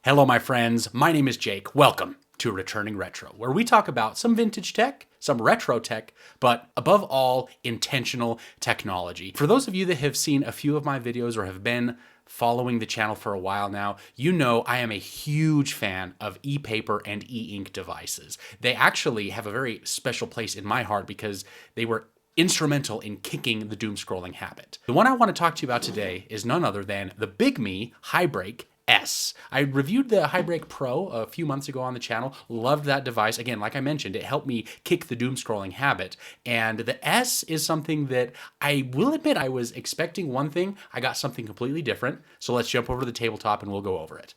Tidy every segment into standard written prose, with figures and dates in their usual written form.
Hello, my friends. My name is Jake. Welcome to Returning Retro, where we talk about some vintage tech, some retro tech, but above all, intentional technology. For those of you that have seen a few of my videos or have been following the channel for a while now, you know I am a huge fan of e-paper and e-ink devices. They actually have a very special place in my heart because they were instrumental in kicking the doom scrolling habit. The one I want to talk to you about today is none other than the BigMe HiBreak S. I reviewed the HiBreak Pro a few months ago on the channel. Loved that device. Again, like I mentioned, it helped me kick the doom scrolling habit. And the S is something that I will admit I was expecting one thing. I got something completely different. So let's jump over to the tabletop and we'll go over it.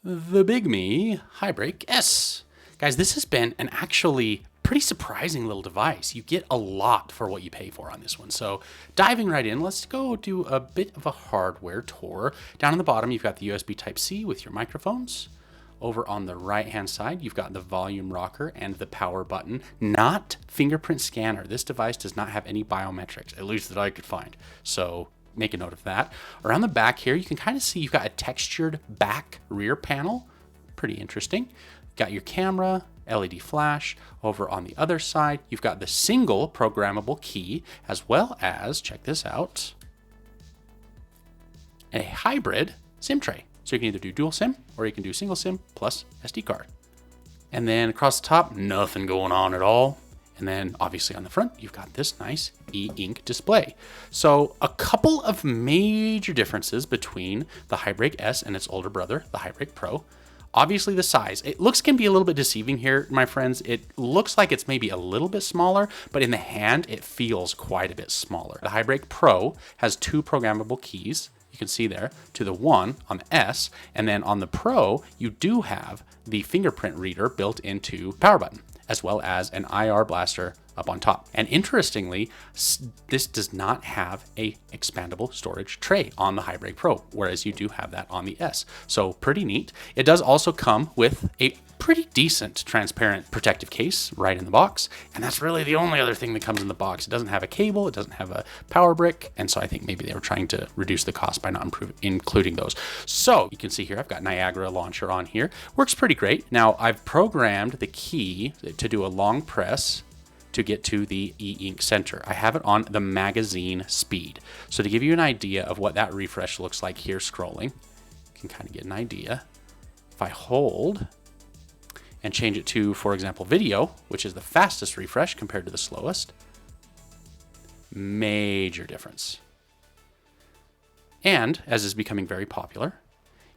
The BigMe HiBreak S. Guys, this has been an actually pretty surprising little device. You get a lot for what you pay for on this one. So diving right in, let's go do a bit of a hardware tour. Down on the bottom, you've got the USB Type-C with your microphones. Over on the right-hand side, you've got the volume rocker and the power button, not fingerprint scanner. This device does not have any biometrics, at least that I could find. So make a note of that. Around the back here, you can kind of see you've got a textured back rear panel. Pretty interesting. Got your camera, LED flash. Over on the other side, you've got the single programmable key, as well as, check this out, a hybrid SIM tray. So you can either do dual SIM or you can do single SIM plus SD card. And then across the top, nothing going on at all. And then obviously on the front, you've got this nice e-ink display. So a couple of major differences between the HiBreak S and its older brother, the HiBreak Pro. Obviously the size, can be a little bit deceiving here, my friends. It looks like it's maybe a little bit smaller, but in the hand, it feels quite a bit smaller. The HiBreak Pro has two programmable keys. You can see there to the one on the S, and then on the Pro, you do have the fingerprint reader built into the power button, as well as an IR blaster up on top. And interestingly, this does not have a expandable storage tray on the HiBreak Pro, whereas you do have that on the S. So pretty neat. It does also come with a pretty decent transparent protective case right in the box. And that's really the only other thing that comes in the box. It doesn't have a cable, it doesn't have a power brick. And so I think maybe they were trying to reduce the cost by not including those. So you can see here, I've got Niagara Launcher on here. Works pretty great. Now I've programmed the key to do a long press to get to the e-ink center. I have it on the magazine speed. So to give you an idea of what that refresh looks like here scrolling, you can kind of get an idea. If I hold and change it to, for example, video, which is the fastest refresh compared to the slowest, major difference. And as is becoming very popular,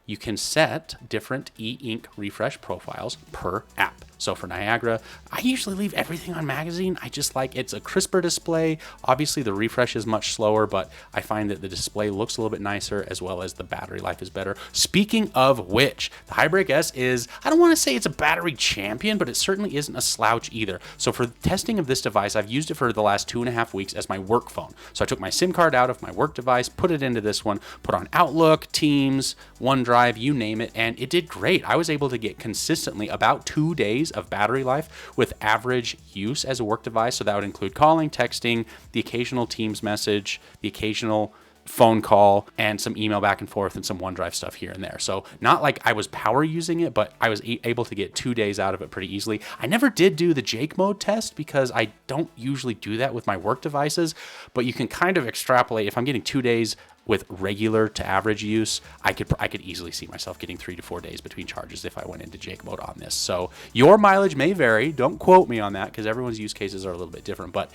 you can set different e-ink refresh profiles per app. So for Niagara, I usually leave everything on magazine. I just like it's a crisper display. Obviously the refresh is much slower, but I find that the display looks a little bit nicer as well as the battery life is better. Speaking of which, the HiBreak S is, I don't want to say it's a battery champion, but it certainly isn't a slouch either. So for testing of this device, I've used it for the last 2.5 weeks as my work phone. So I took my SIM card out of my work device, put it into this one, put on Outlook, Teams, OneDrive, you name it, and it did great. I was able to get consistently about 2 days of battery life with average use as a work device. So that would include calling, texting, the occasional Teams message, the occasional phone call, and some email back and forth and some OneDrive stuff here and there. So not like I was power using it, but I was able to get 2 days out of it pretty easily. I never did do the Jake mode test because I don't usually do that with my work devices, but you can kind of extrapolate. If I'm getting 2 days with regular to average use, I could easily see myself getting 3 to 4 days between charges if I went into Jake mode on this. So your mileage may vary. Don't quote me on that because everyone's use cases are a little bit different. But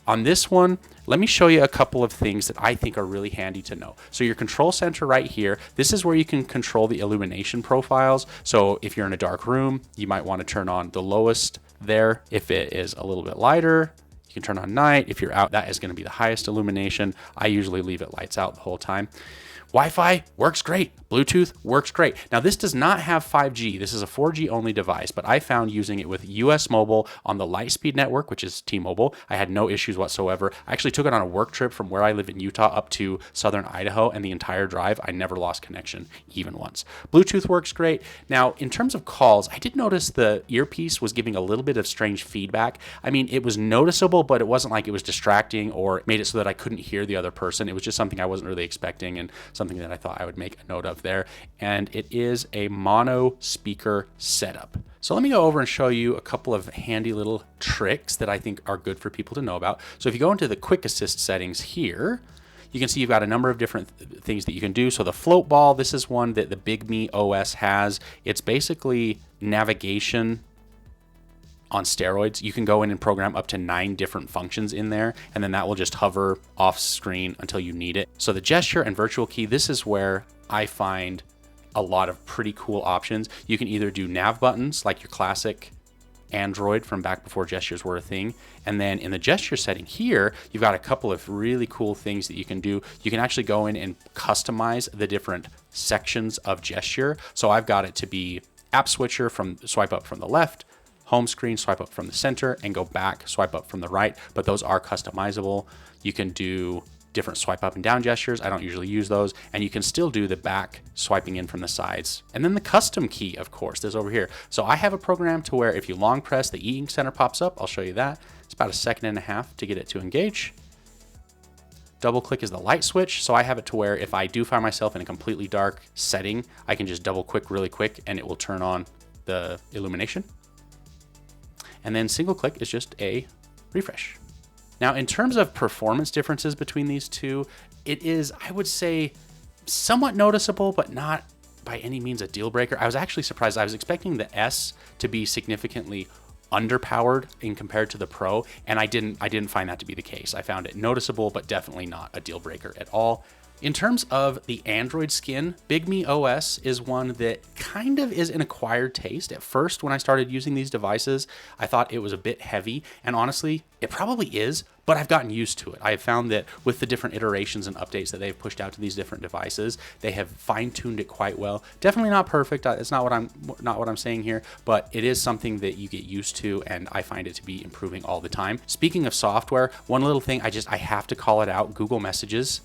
on this one, let me show you a couple of things that I think are really handy to know. So your control center right here, this is where you can control the illumination profiles. So if you're in a dark room, you might want to turn on the lowest there. If it is a little bit lighter, you can turn on night. If you're out, that is going to be the highest illumination. I usually leave it lights out the whole time. Wi-Fi works great. Bluetooth works great. Now this does not have 5G. This is a 4G only device, but I found using it with US Mobile on the Lightspeed network, which is T-Mobile, I had no issues whatsoever. I actually took it on a work trip from where I live in Utah up to southern Idaho, and the entire drive, I never lost connection even once. Bluetooth works great. Now, in terms of calls, I did notice the earpiece was giving a little bit of strange feedback. I mean, it was noticeable, but it wasn't like it was distracting or made it so that I couldn't hear the other person. It was just something I wasn't really expecting, and something that I thought I would make a note of there. And it is a mono speaker setup. So let me go over and show you a couple of handy little tricks that I think are good for people to know about. So if you go into the quick assist settings here, you can see you've got a number of different things that you can do. So the float ball, this is one that the BigMe OS has. It's basically navigation on steroids. You can go in and program up to 9 different functions in there, and then that will just hover off screen until you need it. So the gesture and virtual key, this is where I find a lot of pretty cool options. You can either do nav buttons like your classic Android from back before gestures were a thing. And then in the gesture setting here, you've got a couple of really cool things that you can do. You can actually go in and customize the different sections of gesture. So I've got it to be app switcher from swipe up from the left, home screen, swipe up from the center, and go back, swipe up from the right. But those are customizable. You can do different swipe up and down gestures. I don't usually use those. And you can still do the back swiping in from the sides. And then the custom key, of course, is over here. So I have a program to where if you long press, the e-ink center pops up. I'll show you that. It's about 1.5 seconds to get it to engage. Double click is the light switch. So I have it to where if I do find myself in a completely dark setting, I can just double click really quick and it will turn on the illumination. And then single click is just a refresh. Now, in terms of performance differences between these two, it is, I would say, somewhat noticeable, but not by any means a deal breaker. I was actually surprised. I was expecting the S to be significantly underpowered in compared to the Pro, and I didn't find that to be the case. I found it noticeable, but definitely not a deal breaker at all. In terms of the Android skin, BigMe OS is one that kind of is an acquired taste. At first, when I started using these devices, I thought it was a bit heavy, and honestly, it probably is, but I've gotten used to it. I have found that with the different iterations and updates that they've pushed out to these different devices, they have fine-tuned it quite well. Definitely not perfect. It's not what I'm saying here, but it is something that you get used to, and I find it to be improving all the time. Speaking of software, one little thing I have to call it out: Google Messages.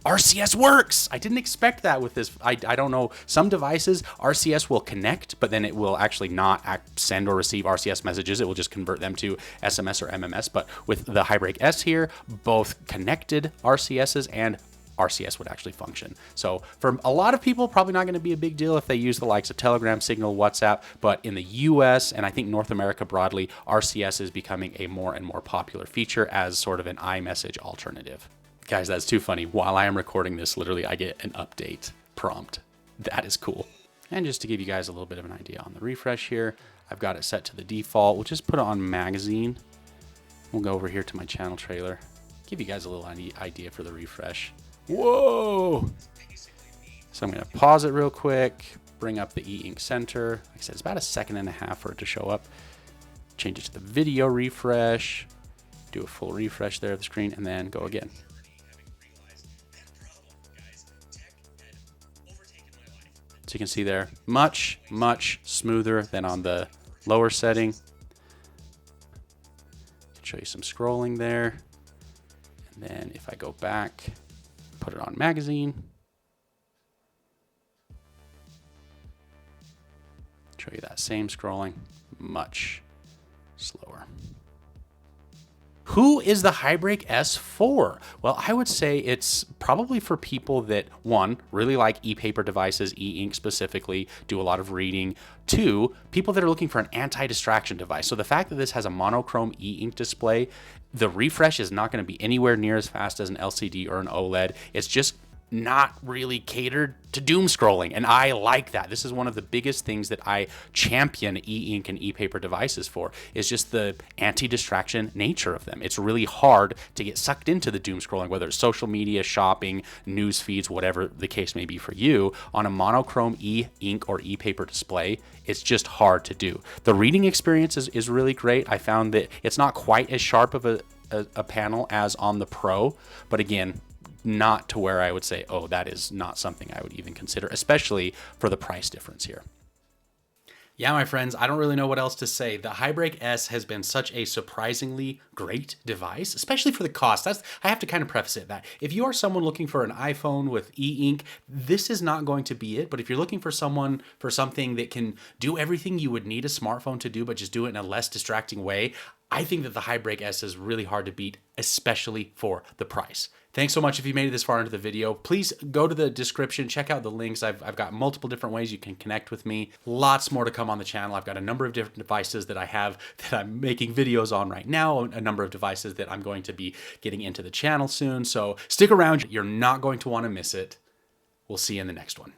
RCS Works! I didn't expect that with this. I don't know. Some devices, RCS will connect, but then it will actually not send or receive RCS messages. It will just convert them to SMS or MMS. But with the HiBreak S here, both connected RCSs and RCS would actually function. So for a lot of people, probably not going to be a big deal if they use the likes of Telegram, Signal, WhatsApp. But in the US and I think North America broadly, RCS is becoming a more and more popular feature as sort of an iMessage alternative. Guys, that's too funny. While I am recording this, literally, I get an update prompt. That is cool. And just to give you guys a little bit of an idea on the refresh here, I've got it set to the default. We'll just put it on magazine. We'll go over here to my channel trailer. Give you guys a little idea for the refresh. Whoa! So I'm going to pause it real quick, bring up the e-ink center. Like I said, it's about 1.5 seconds for it to show up. Change it to the video refresh. Do a full refresh there of the screen, and then go again. So you can see there, much, much smoother than on the lower setting. I'll show you some scrolling there. And then if I go back, put it on magazine. Show you that same scrolling, much slower. Who is the HiBreak S for? Well, I would say it's probably for people that, one, really like e-paper devices, e-ink specifically, do a lot of reading. Two, people that are looking for an anti-distraction device. So the fact that this has a monochrome e-ink display, the refresh is not going to be anywhere near as fast as an LCD or an OLED. It's just not really catered to doom scrolling, and I like that. This is one of the biggest things that I champion e-ink and e-paper devices for, is just the anti-distraction nature of them. It's really hard to get sucked into the doom scrolling, whether it's social media, shopping, news feeds, whatever the case may be for you. On a monochrome e-ink or e-paper display, it's just hard to do. The reading experience is really great. I found that it's not quite as sharp of a panel as on the Pro, but again, not to where I would say, oh, that is not something I would even consider, especially for the price difference here. Yeah, my friends, I don't really know what else to say. The HiBreak S has been such a surprisingly great device, especially for the cost. I have to kind of preface it that if you are someone looking for an iPhone with e-ink, this is not going to be it. But if you're looking for something that can do everything you would need a smartphone to do, but just do it in a less distracting way, I think that the HiBreak S is really hard to beat, especially for the price. Thanks so much if you made it this far into the video. Please go to the description, check out the links. I've got multiple different ways you can connect with me. Lots more to come on the channel. I've got a number of different devices that I'm making videos on right now, a number of devices that I'm going to be getting into the channel soon. So stick around, you're not going to want to miss it. We'll see you in the next one.